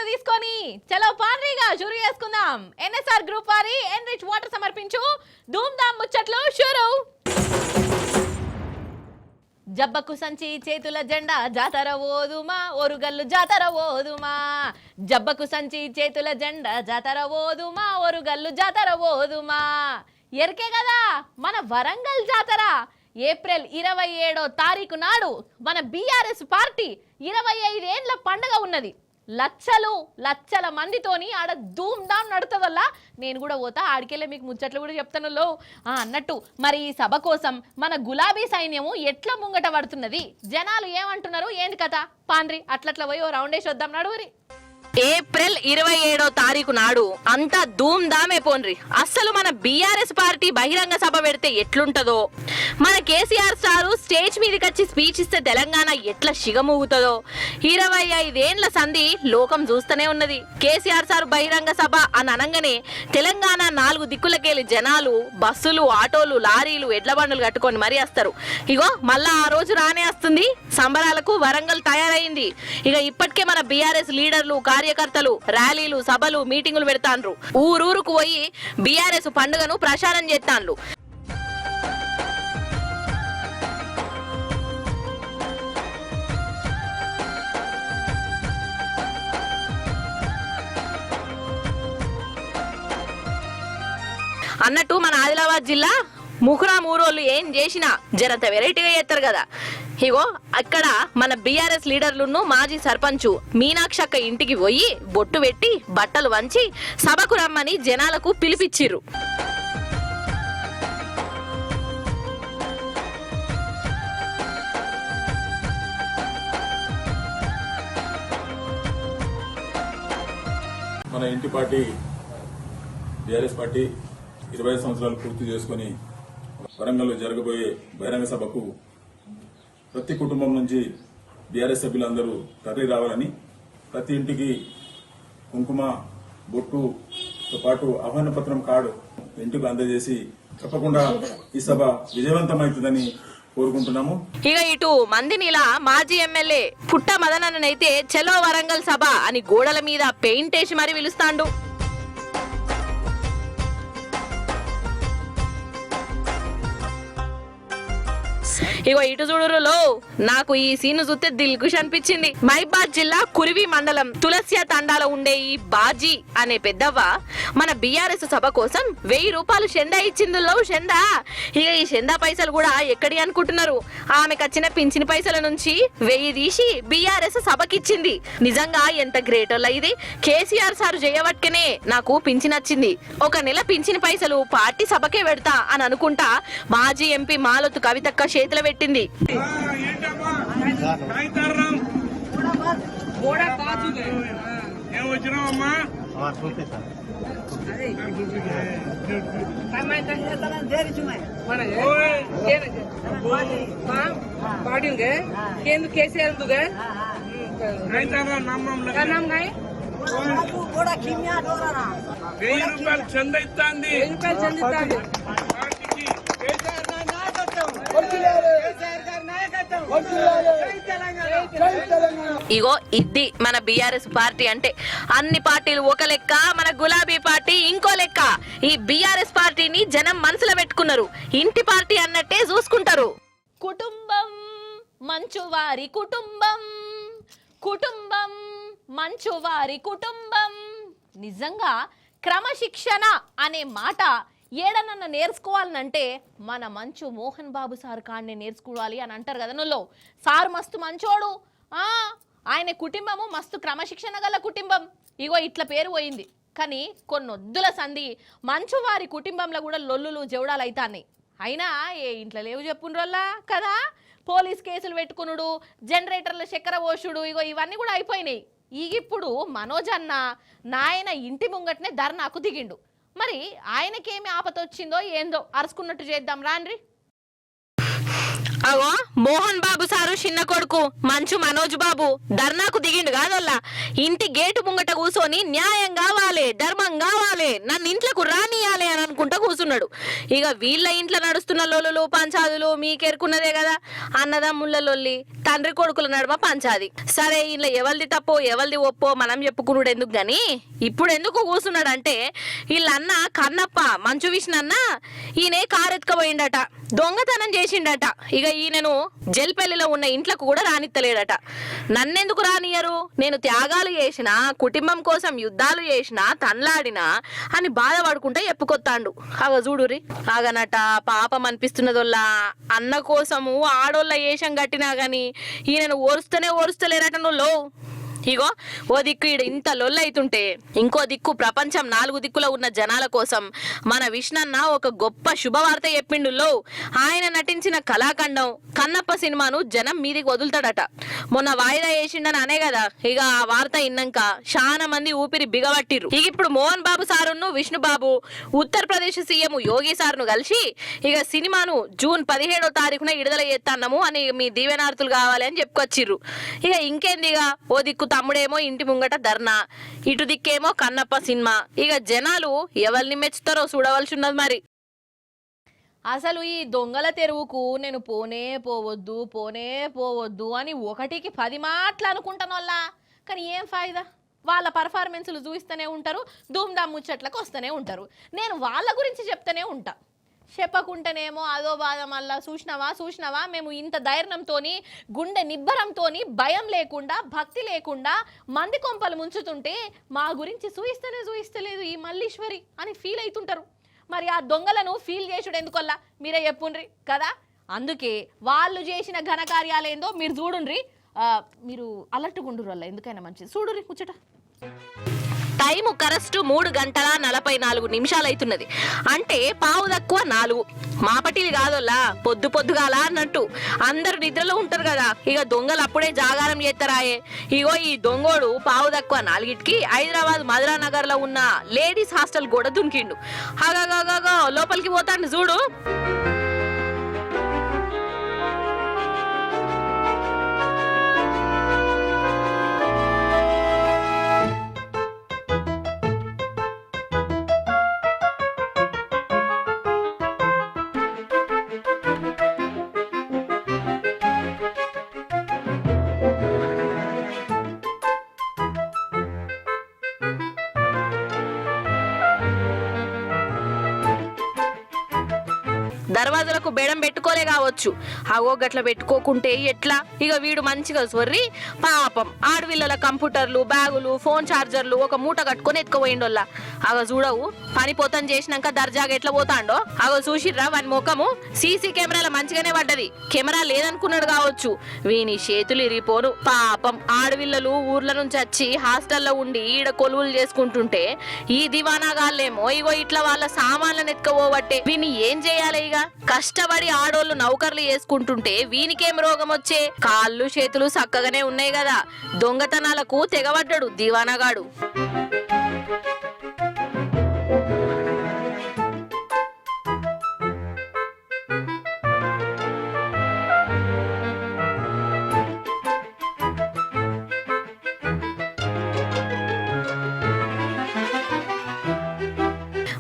తీసుకొని చలో పాన్రీగా షురు చేసుకుందాం. ఎన్ఎస్ఆర్ గ్రూప్ వారి ఎన్రిచ్ వాటర్ సమర్పించు ధూమ్ ధామ్ ముచ్చట్లు షురు. జబ్బకు సంచి చేతుల జెండా జాతర ఓదుమా ఓరుగల్లు జాతర ఓదుమా. జబ్బకు సంచి చేతుల జెండా జాతర ఓదుమా ఓరుగల్లు జాతర ఓదుమా. ఎరికే కదా మన వరంగల్ జాతర ఏప్రిల్ 27వ తారీఖు నాడు మన బీఆర్ఎస్ పార్టీ 25 ఏండ్ల పండగ ఉన్నది. లక్షల మందితోని ఆడ ధూమ్ ధామ్ నడుతుందల్లా. నేను కూడా పోతా ఆడికెళ్ళే మీకు ముచ్చట్లు కూడా చెప్తాను అన్నట్టు. మరి ఈ సభ కోసం మన గులాబీ సైన్యము ఎట్లా ముంగట పడుతున్నది, జనాలు ఏమంటున్నారు, ఏంది కథ పాండ్రి అట్లట్లా పోయి ఓ రౌండ్ వేసి వద్దాం నడువురి. ఏప్రిల్ 27వ తారీఖు నాడు అంతా ధూమ్ ధామే పోన్రి. అస్సలు మన బీఆర్ఎస్ పార్టీ బహిరంగ సభ పెడితే ఎట్లుంటదో, మన కేసీఆర్ సారు స్టేజ్ మీదకి వచ్చి స్పీచ్ ఇస్తే తెలంగాణ ఎట్లా శిగమూగుతుందో 25 ఏండ్ల సంధి లోకం చూస్తూనే ఉన్నది. కేసీఆర్ సారు బహిరంగ సభ అని అనగానే తెలంగాణ 4 దిక్కులకెళ్ళి జనాలు బస్సులు, ఆటోలు, లారీలు, ఎడ్ల బండులు కట్టుకొని మరీ వస్తారు. ఇగో మళ్ళా ఆ రోజు రానే వస్తుంది. సంబరాలకు వరంగల్ తయారైంది. ఇక ఇప్పటికే మన బీఆర్ఎస్ లీడర్లు, కార్యకర్తలు ర్యాలీలు, సభలు, మీటింగులు పెడతాండ్రు. ఊరూరుకు పోయి బీఆర్ఎస్ పండుగను ప్రచారం చేస్తాండ్రు. అన్నట్టు మన ఆదిలాబాద్ జిల్లా ముఖరాం ఊరోళ్ళు ఏం చేసినా జరంత వెరైటీగా చేస్తారు కదా. ఇగో అక్కడ మన బీఆర్ఎస్ లీడర్లను మాజీ సర్పంచు మీనాక్షక్క ఇంటికి పోయి బొట్టు పెట్టి బట్టలు వంచి సభకు రమ్మని జనాలకు పిలిపిచ్చిర్రు. మన ఇంటి పార్టీ బీఆర్ఎస్ పార్టీ 25 సంవత్సరాలు పూర్తి చేసుకుని వరంగల్లో జరగబోయే బహిరంగ సభకు ప్రతి కుటుంబం నుంచి బీఆర్ఎస్ సభ్యులందరూ తరలి రావాలని, ప్రతి ఇంటికి కుంకుమ బొట్టుతో పాటు ఆహ్వాన పత్రం కార్డు ఇంటికి అందజేసి తప్పకుండా ఈ సభ విజయవంతమవుతుందని కోరుకుంటున్నాము. ఇక ఇటు మందినిలా మాజీ ఎమ్మెల్యే పుట్ట మదననైతే చలో వరంగల్ సభ అని గోడల మీద పెయింట్ వేసి మరి పిలుస్తాండు. ఇగో ఇటు చూడురులో నాకు ఈ సీన్ చూస్తే దిల్కుష్ అనిపించింది. మైబాద్ జిల్లా కురివి మండలం తులసియా తండాలో ఉండే ఈ బాజీ అనే పెద్దవ్వ మన బీఆర్ఎస్ సభ కోసం 1000 రూపాయలు షెండా ఇచ్చిందిలో షెండా. ఇక ఈ షెండా పైసలు కూడా ఎక్కడి అనుకుంటున్నారు, ఆమెకు వచ్చిన పింఛన్ పైసల నుంచి 1000 తీసి బీఆర్ఎస్ సభకిచ్చింది. నిజంగా ఎంత గ్రేట్ అలా ఇది. కేసీఆర్ సార్ చేయబట్టుకనే నాకు పింఛన్ వచ్చింది. 1 నెల పింఛన్ పైసలు పార్టీ సభకే పెడతా అని అనుకుంటా మాజీ ఎంపీ మాలతు కవితక్క చేతులు పెట్టింది. ఇగో ఇది మన బీఆర్ఎస్ పార్టీ అంటే. అన్ని పార్టీలు ఒక లెక్క, మన గులాబీ పార్టీ ఇంకో లెక్క. ఈ బీఆర్ఎస్ పార్టీని జనం మనసులో పెట్టుకున్నారు. ఇంటి పార్టీ అన్నట్టే చూసుకుంటారు. కుటుంబం మంచువారి కుటుంబం, కుటుంబం మంచువారి కుటుంబం. నిజంగా క్రమశిక్షణ అనే మాట ఏడనన్న నేర్చుకోవాలనంటే మన మంచు మోహన్ బాబు సార్ కాడనే నేర్చుకోవాలి అని అంటారు కదా. నువ్వు సార్ మస్తు మంచోడు, ఆయన కుటుంబము మస్తు క్రమశిక్షణ గల కుటుంబం. ఇగో ఇట్ల పేరు పోయింది. కానీ కొన్నొద్దుల సంధి మంచు వారి కుటుంబంలో కూడా లొల్లులు జవడాలు అవుతాయి. అయినా ఏ ఇంట్లో లేవు చెప్పుండ్రోల్లా కదా. పోలీస్ కేసులు పెట్టుకునుడు, జనరేటర్ల చక్కెర పోషుడు, ఇగో ఇవన్నీ కూడా అయిపోయినాయి. ఇప్పుడు మనోజ్ అన్న నాయన ఇంటి ముంగట్నే ధర్నాకు దిగిండు. మరి ఆయనకేమి ఆపత వచ్చిందో ఏందో అరుచుకున్నట్టు చేద్దాం రాండ్రి. అగో మోహన్ బాబు సారు చిన్న కొడుకు మంచు మనోజ్ బాబు ధర్నాకు దిగిండు కాదల్లా. ఇంటి గేటు ముంగట కూర్చొని న్యాయం కావాలి, ధర్మం కావాలి, నన్ను ఇంట్లోకి రానియాలి అని అనుకుంటా కూర్చున్నాడు. ఇక వీళ్ళ ఇంట్లో నడుస్తున్న లొల్లులు పంచాదులు మీకెరుకున్నదే కదా, అన్నదమ్ముళ్ళ లొల్లి, తండ్రి కొడుకుల నడుమ పంచాది. సరే ఇలా ఎవరిది తప్పో ఎవరిది ఒప్పో మనం చెప్పుకున్నాడు ఎందుకు గాని, ఇప్పుడు ఎందుకు కూర్చున్నాడు అంటే వీళ్ళన్న కన్నప్ప మంచు విష్ణన్న ఈయనే కారెత్తుకపోయిండట, దొంగతనం చేసిండట. ఇక ఈయనను జల్పల్లిలో ఉన్న ఇంట్లకు కూడా రానిత్తలేడట. నన్నెందుకు రానియరు, నేను త్యాగాలు చేసినా, కుటుంబం కోసం యుద్ధాలు చేసినా, తన్లాడినా అని బాధపడుకుంటా చెప్పుకొత్తాండు. అగ చూడురి ఆగనట పాపం అనిపిస్తున్నదోల్లా. అన్న కోసము ఆడోళ్ళ ఏషం కట్టినా గాని ఈయనను ఓరుస్తలేరట నువ్వు. ఇగో ఓ దిక్కు ఈడ ఇంత లొల్లైతుంటే ఇంకో దిక్కు ప్రపంచం 4 దిక్కులో ఉన్న జనాల కోసం మన విష్ణన్న ఒక గొప్ప శుభవార్త చెప్పిండు. ఆయన నటించిన కళాఖండం కన్నప్ప సినిమాను జనం మీదికి వదులుతాడట. మొన్న వాయిదా వేసిండని అనే కదా, ఇక ఆ వార్త విన్నాక చాలా మంది ఊపిరి బిగబట్టిర్రు. ఇక ఇప్పుడు మోహన్ బాబు సారును విష్ణుబాబు ఉత్తరప్రదేశ్ సీఎం యోగి సార్ను కలిసి ఇక సినిమాను జూన్ 17వ తారీఖున విడుదల చేస్తాము అని మీ దీవెనార్థులు కావాలి అని చెప్పుకొచ్చిర్రు. ఇక ఇంకేందిగా ఓ దిక్కు తమ్ముడేమో ఇంటి ముంగట ధర్నా, ఇటు దిక్కేమో కన్నప్ప సినిమా. ఇక జనాలు ఎవరిని మెచ్చుతారో చూడవలసి ఉన్నది మరి. అసలు ఈ దొంగల తెరువుకు నేను పోనే పోవద్దు అని 1కి 10 మాటలు అనుకుంటాను వాళ్ళ, కానీ ఏం ఫాయిదా? వాళ్ళ పర్ఫార్మెన్స్లు చూస్తూనే ఉంటారు, ధూమ్ధామ్ ముచ్చట్లకు వస్తూనే ఉంటారు. నేను వాళ్ళ గురించి చెప్తూనే ఉంటా. చెప్పకుంటేనేమో అదో బాధ, మళ్ళా చూసినావా మేము ఇంత ధైర్యంతోని గుండె నిబ్బరంతోని భయం లేకుండా భక్తి లేకుండా మంది కొంపలు ముంచుతుంటే మా గురించి చూయిస్తలేదు ఈ మల్లీశ్వరి అని ఫీల్ అవుతుంటారు. మరి ఆ దొంగలను ఫీల్ చేసుడు ఎందుకల్లా మీరే చెప్పుండ్రి కదా. అందుకే వాళ్ళు చేసిన ఘనకార్యాలేందో మీరు చూడుండ్రి, మీరు అలర్ట్గా ఉండుర్రు వల్ల ఎందుకైనా మంచిది. చూడుర్రి ముచ్చట. టైము కరెక్ట్ 3 గంటల 44 నిమిషాలు అవుతున్నది. అంటే పావు తక్కువ 4. మాపటిది కాదోల్లా, పొద్దుగాల అన్నట్టు అందరు నిద్రలో ఉంటారు కదా. ఇక దొంగలు అప్పుడే జాగారం చేస్తారాయే. ఇగో ఈ దొంగోడు పావు తక్కువ 4కి హైదరాబాద్ మధురా నగర్ లో ఉన్న లేడీస్ హాస్టల్ గోడ దునికిండు. హాగా లోపలికి పోతాండు చూడు. దర్వాజలకు బేడం పెట్టుకోలే కావచ్చు, అగో గట్ల పెట్టుకోకుంటే ఎట్లా? ఇక వీడు మంచిగా సొర్రి పాపం ఆడవిళ్ళల కంప్యూటర్లు, బ్యాగులు, ఫోన్ ఛార్జర్లు ఒక మూట కట్టుకొని ఎత్తుకుపోయిండోల్లా. అగ చూడవు పని పోతం చేసినాక దర్జాగా ఎట్లా పోతాండో. అగో చూసిర్రా వాని ముఖము సీసీ కెమెరాల మంచిగానే పడ్డది. కెమెరా లేదనుకున్నాడు కావచ్చు, వీని చేతులు ఇరిగిపోను. పాపం ఆడవిళ్ళలు ఊర్ల నుంచి వచ్చి హాస్టల్లో ఉండి ఈడ కొలువులు చేసుకుంటుంటే ఈ దివానాగాళ్ళేమో ఇగో ఇట్లా వాళ్ళ సామాన్లను ఎత్తుకపోబట్టే వీని ఏం చేయాలి? ఇక కష్టపడి ఆడోళ్ళు నౌకర్లు చేసుకుంటుంటే వీనికేం రోగం వచ్చే? కాళ్ళు చేతులు చక్కగానే ఉన్నాయి కదా. దొంగతనాలకు తెగబడ్డాడు దివానాగాడు.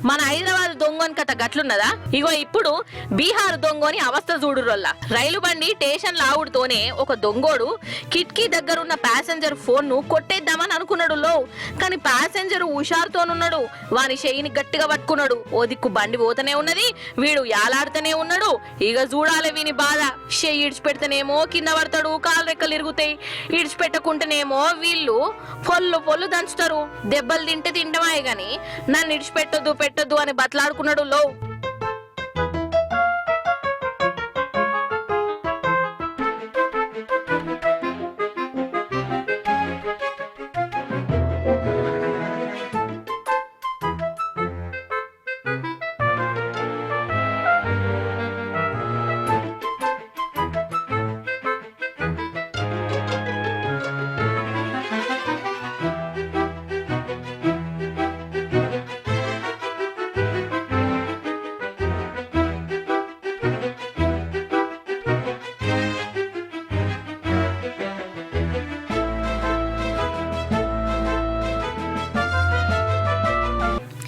మన హైదరాబాద్ దొంగని కథ గట్లున్నదా? ఇగో ఇప్పుడు బీహార్ దొంగని అవస్థ చూడురోల్లా. రైలు బండి స్టేషన్ లావుడుతోనే ఒక దొంగోడు కిటికీ దగ్గరున్న ప్యాసింజర్ ఫోన్ ను కొట్టేద్దామని అనుకున్నాడు. కానీ ప్యాసింజర్ హుషారుతోనున్నాడు, వాని చెయ్యిని గట్టిగా పట్టుకున్నాడు. ఓ దిక్కు బండి పోతూనే ఉన్నది, వీడు యాలాడుతూనే ఉన్నాడు. ఇక చూడాలి వీని బాధ. చెయ్యి ఇడిచిపెడితేనేమో కింద పడతాడు, కాలు రెక్కలు ఇరుగుతాయి. ఇడిచిపెట్టకుంటేనేమో వీళ్ళు పొల్లు దంచుతారు. దెబ్బలు తింటే తింటమాయే గాని నన్ను ఇడిచిపెట్టొద్దు అని బతలాడుకున్నాడు.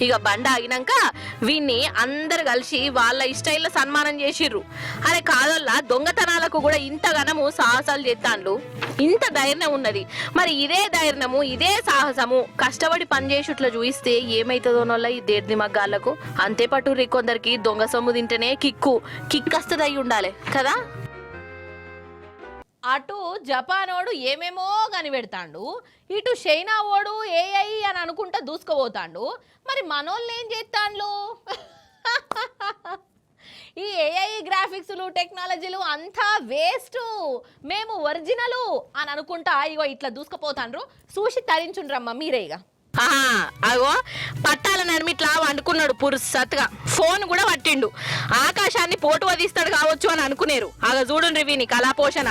ఇక బండ ఆగినాక వీన్ని అందరు కలిసి వాళ్ళ స్టైల్లో సన్మానం చేసిర్రు. అరే కాదల్లా దొంగతనాలకు కూడా ఇంత ఘనము సాహసాలు చేస్తాండ్లు, ఇంత ధైర్యం ఉన్నది. మరి ఇదే ధైర్యము ఇదే సాహసము కష్టపడి పనిచేసుట్లా చూయిస్తే ఏమైతుందో నొల్ల ఈ దేడ్ది మగ్గాళ్లకు. అంతే పట్టుర్రి కొందరికి దొంగ సొమ్ము తింటేనే కిక్కస్తది అయి ఉండాలి కదా. అటు జపానోడు ఏమేమో కనిపెడతాండు, ఇటు చైనా ఓడు ఏఐ అని అనుకుంటా దూసుకుపోతాండు. మరి మనోళ్ళు ఏం చేస్తాండ్లు? ఈ ఏఐ గ్రాఫిక్స్లు టెక్నాలజీలు అంతా వేస్ట్, మేము ఒరిజినలు అని అనుకుంటా ఇగో ఇట్లా దూసుకుపోతాండ్రు. చూసి తరించుండ్రమ్మ మీరే ఇక. అగో పట్టాల నడిమిట్లా వండుకున్నాడు పురుసత్తుగా, ఫోన్ కూడా పట్టిండు. ఆకాశాన్ని పోటు వదిస్తాడు కావచ్చు అని అనుకునేరు. అగ చూడుండ్రి వీని కళాపోషణ.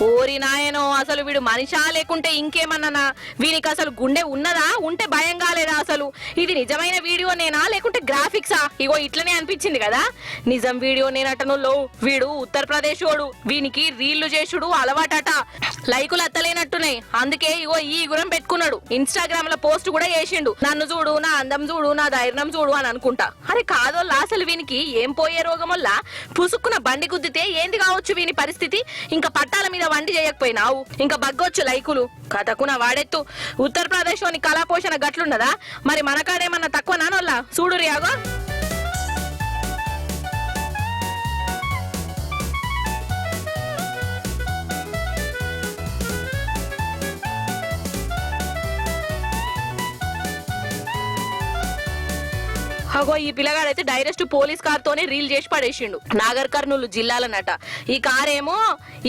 ఓరి నాయనో, అసలు వీడు మనిషా లేకుంటే ఇంకేమన్నానా? వీనికి అసలు గుండె ఉన్నదా? ఉంటే భయం కాలేదా? అసలు ఇది నిజమైన వీడియోనేనా లేకుంటే గ్రాఫిక్సా? ఇగో ఇట్లనే అనిపించింది కదా. నిజం వీడియో నేనటనులో వీడు ఉత్తరప్రదేశ్ వాడు, వీనికి రీళ్లు చేసుడు అలవాటట. లైకులు అత్తలేనట్టున్నాయి, అందుకే ఇగో ఈ గురం పెట్టుకున్నాడు. ఇన్స్టాగ్రామ్ లో పోస్ట్ కూడా చేసిండు, నన్ను చూడు, నా అందం చూడు, నా ధైర్యం చూడు అని అనుకుంటా. అరే కాదోళ్ళ, అసలు వీనికి ఏం పోయే రోగం వల్ల పుసుక్కున బండి గుద్దితే ఏంది కావచ్చు వీని పరిస్థితి? ఇంకా పట్టాల మీద వండి చేయకపోయినావు, ఇంకా బగ్గొచ్చు లైకులు. కథకున వాడెత్తు. ఉత్తరప్రదేశ్ లోని కళాపోషణ గట్లున్నదా? మరి మనకాడేమన్నా తక్కువ నానోళ్ళ? చూడు రియాగో. అగో ఈ పిల్లగాడైతే డైరెక్ట్ పోలీస్ కార్ తోనే రీల్ చేసి పడేసిండు. నాగర్ కర్నూలు జిల్లాలన్నట. ఈ కారేమో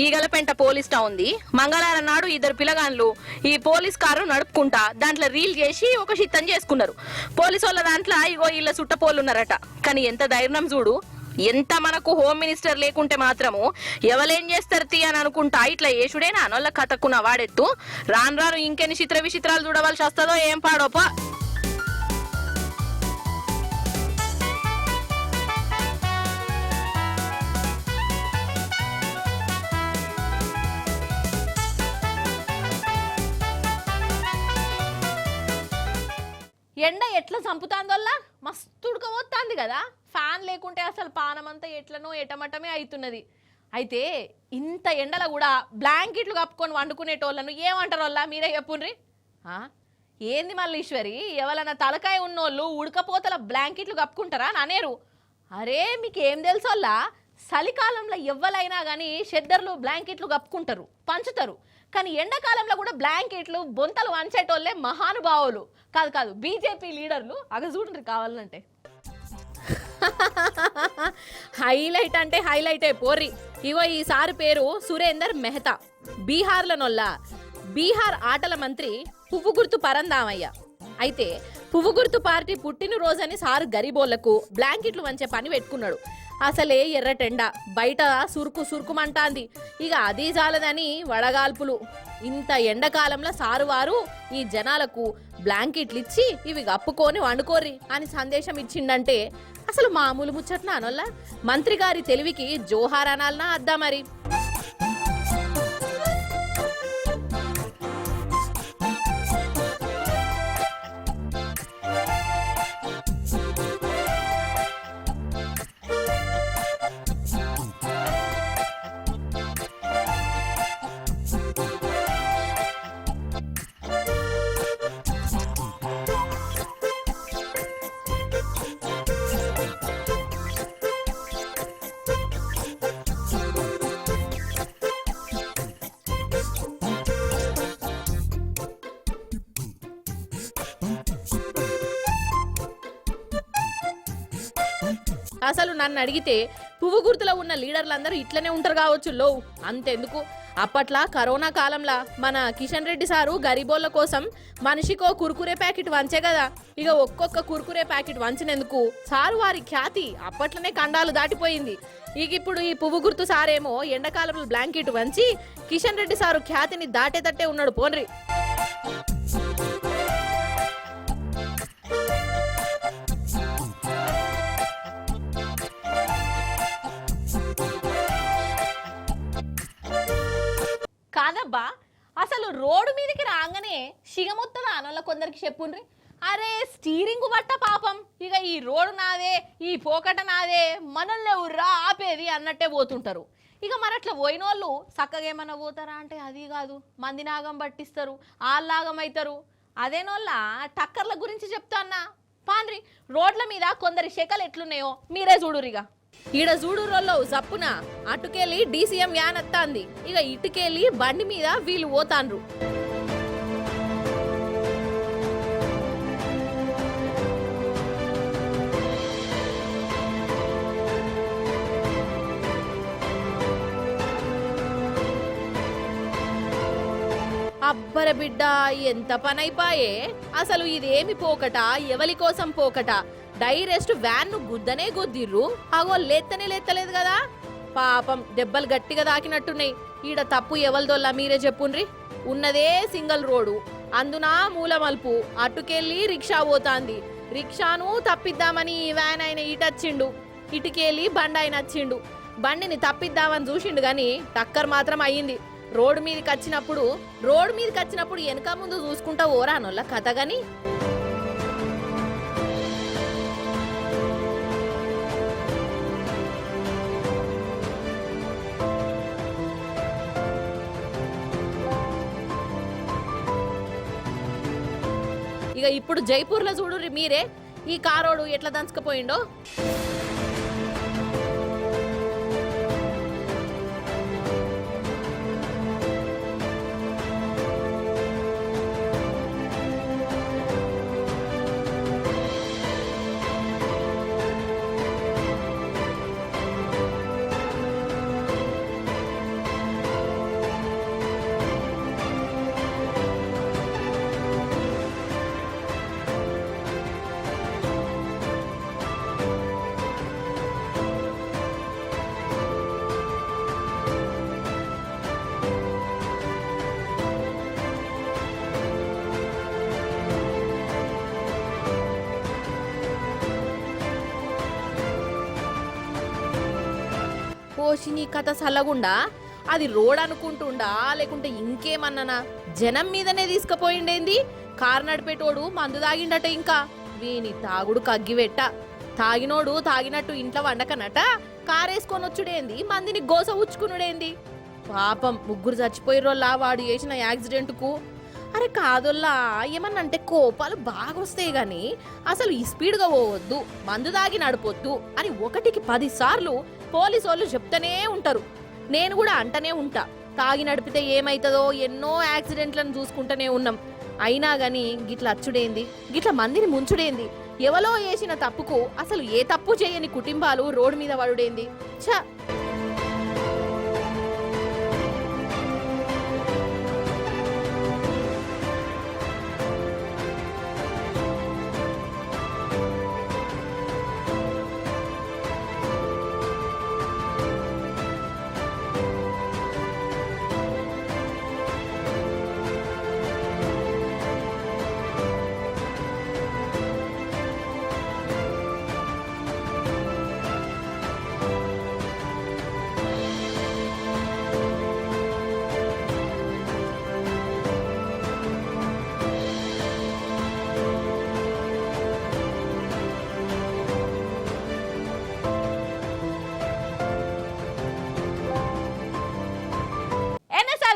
ఈగలపెంట పోలీస్ టౌన్ ఉంది. మంగళవారం నాడు ఇద్దరు పిల్లగాన్లు ఈ పోలీస్ కారు నడుపుకుంటా దాంట్లో రీల్ చేసి ఒక చిత్తం చేసుకున్నారు. పోలీసు వాళ్ళ దాంట్లో ఇగో వీళ్ళ సుట్టపోళ్ళు ఉన్నారట. కానీ ఎంత ధైర్యం చూడు. ఎంత మనకు హోమ్ మినిస్టర్ లేకుంటే మాత్రము ఎవరేం చేస్తారు తీ అని అనుకుంటా ఇట్లా యేసుడేనా అనోళ్ళ కథకున్న వాడెత్తు. రాను రాను ఇంకెన్ని చిత్ర విచిత్రాలు చూడవలసి వస్తుందో ఏం పాడోపా. ఎండ ఎట్లా చంపుతాందోల్లా, మస్తు ఉడకపోతుంది కదా. ఫ్యాన్ లేకుంటే అసలు పానమంతా ఎట్లనో ఎటమటమే అవుతున్నది. అయితే ఇంత ఎండల కూడా బ్లాంకెట్లు కప్పుకొని వండుకునేటోళ్ళను ఏమంటారు వాళ్ళ? మీరే చెప్పుండ్రి. ఏంది మల్లీశ్వరి, ఎవరన్నా తలకాయ ఉన్నోళ్ళు ఉడకపోతల బ్లాంకెట్లు కప్పుకుంటారా అనేరు? అరే మీకు ఏం తెలుసోల్లా, చలికాలంలో ఎవ్వలైనా కానీ షెద్దర్లు బ్లాంకెట్లు కప్పుకుంటారు, పంచుతారు. కానీ ఎండాకాలంలో కూడా బ్లాంకెట్లు బొంతలు వంచేటోళ్ళే మహానుభావులు. కాదు బీజేపీ లీడర్లు. అగ చూడండి కావాలంటే. హైలైట్ అంటే హైలైటే పోర్రి. ఇగో ఈ సారు పేరు సురేందర్ మెహతా, బీహార్లనొల్ల. బీహార్ ఆటల మంత్రి పువ్వు గుర్తు పరందామయ్య. అయితే పువ్వు గుర్తు పార్టీ పుట్టినరోజని సారు గరీబోళ్లకు బ్లాంకెట్లు వంచే పని పెట్టుకున్నాడు. అసలే ఎర్రటెండ, బయట సురుకుమంటాంది. ఇక అది జాలదని వడగాల్పులు. ఇంత ఎండాకాలంలో సారువారు ఈ జనాలకు బ్లాంకెట్లు ఇచ్చి ఇవి కప్పుకొని వండుకోర్రి అని సందేశం ఇచ్చిండంటే అసలు మామూలు ముచ్చట్నా అనొల్ల? మంత్రి గారి తెలివికి జోహార్ అనాలనా అద్దా మరి. అసలు నన్ను అడిగితే పువ్వు గుర్తులో ఉన్న లీడర్లందరూ ఇట్లనే ఉంటారు కావచ్చు. లో అంతెందుకు, అప్పట్లా కరోనా కాలంలో మన కిషన్ రెడ్డి సారు గరీబోళ్ళ కోసం మనిషికో కుర్కురే ప్యాకెట్ వంచే కదా. ఇక ఒక్కొక్క కుర్కురే ప్యాకెట్ వంచినందుకు సారు వారి ఖ్యాతి అప్పట్లోనే ఖండాలు దాటిపోయింది. ఇక ఇప్పుడు ఈ పువ్వు గుర్తు సారేమో ఎండాకాలంలో బ్లాంకెట్ వంచి కిషన్ రెడ్డి సారు ఖ్యాతిని దాటేటట్టే ఉన్నాడు పోన్రి. కాదబ్బా, అసలు రోడ్డు మీదకి రాగానే సిగమొత్తద అనోళ్ళ కొందరికి చెప్పుండ్రి. అరే స్టీరింగ్ బట్ట పాపం, ఇక ఈ రోడ్డు నాదే, ఈ పోకట నాదే, మనల్ని ఎవర్రా ఆపేది అన్నట్టే పోతుంటారు. ఇక మరి అట్లా పోయిన వాళ్ళు చక్కగా ఏమన్నా పోతారా అంటే అది కాదు, మంది నాగం పట్టిస్తారు, ఆల్లాగం అవుతారు. అదేనోళ్ళ టక్కర్ల గురించి చెప్తా అన్నా పాన్రి. రోడ్ల మీద కొందరి శకలు ఎట్లున్నాయో మీరే చూడురిగా. ఈడ చూడురోల్లో జప్పున అటుకెళ్ళి డీసీఎం వ్యాన్ అత్తాంది, ఇక ఇటుకెళ్ళి బండి మీద వీళ్ళు పోతాన్రు. అబ్బర బిడ్డ ఎంత పనైపాయే. అసలు ఇదేమి పోకట, ఎవలి కోసం పోకట? డైరెస్ట్ వ్యాన్ ను గుద్దనే గుద్దిర్రు, అగో లేత్తనే లేత్తలేదు కదా. పాపం దెబ్బలు గట్టిగా దాకినట్టున్నాయి. ఈడ తప్పు ఎవల్దోల్లా మీరే చెప్పుండ్రి. ఉన్నదే సింగిల్ రోడ్డు, అందున మూల మలుపు, అటుకెళ్ళి రిక్షా పోతాంది. రిక్షాను తప్పిద్దామని ఈ వ్యాన్ ఆయన ఇటొచ్చిండు, ఇటుకెళ్ళి బండి ఆయన వచ్చిండు. బండిని తప్పిద్దామని చూసిండు గాని టక్కర్ మాత్రం అయ్యింది. రోడ్డు మీదకి వచ్చినప్పుడు వెనక ముందు చూసుకుంటా ఓరానోళ్ళ కథ గాని. ఇక ఇప్పుడు జైపూర్లో చూడుర్రి మీరే, ఈ కారోడు ఎట్లా దంచుకపోయిండో. పోషిని కథ సల్లగుండా అది రోడ్ అనుకుంటుండా లేకుంటే ఇంకేమన్నానా? జనం మీదనే తీసుకుపోయిండేంది. కారు నడిపేటోడు మందు తాగిండట, ఇంకా వీని తాగుడు కగ్గివెట్ట. తాగినోడు తాగినట్టు ఇంట్లో వండకనట, కారేసుకొని వచ్చుడేంది, మందిని గోస ఉచ్చుకునుడేంది. పాపం ముగ్గురు చచ్చిపోయిరోల్లా వాడు చేసిన యాక్సిడెంట్కు. అరే కాదోల్లా, ఏమన్నంటే కోపాలు బాగా వస్తాయి గాని అసలు ఈ స్పీడ్గా పోవద్దు, మందు దాగి నడపొద్దు అని 1కి 10 సార్లు పోలీసు వాళ్ళు చెప్తానే ఉంటారు. నేను కూడా అంటనే ఉంటా, తాగి నడిపితే ఏమైతుందో ఎన్నో యాక్సిడెంట్లను చూసుకుంటూనే ఉన్నాం. అయినా గాని గిట్ల అచ్చుడేంది, గిట్ల మందిని ముంచుడేంది, ఎవలో చేసిన తప్పుకు అసలు ఏ తప్పు చేయని కుటుంబాలు రోడ్డు మీద పడుడేంది. ఛ!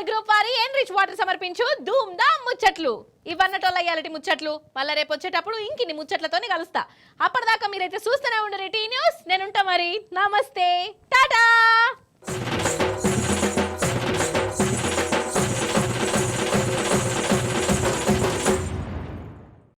గ్రూప్ వారి ఎన్రిచ్ వాటర్ సమర్పించు ధూమ్ ధామ్ ముచ్చట్లు. ఇవన్నటోళ్ళ ఇయాలటి ముచ్చట్లు. మళ్ళీ రేపు వచ్చేటప్పుడు ఇంకిన్ని ముచ్చట్లతోనే కలుస్తా. అప్పటిదాకా మీరైతే చూస్తూనే ఉండరు టీ న్యూస్. నేనుంటా మరి. నమస్తే, టాటా.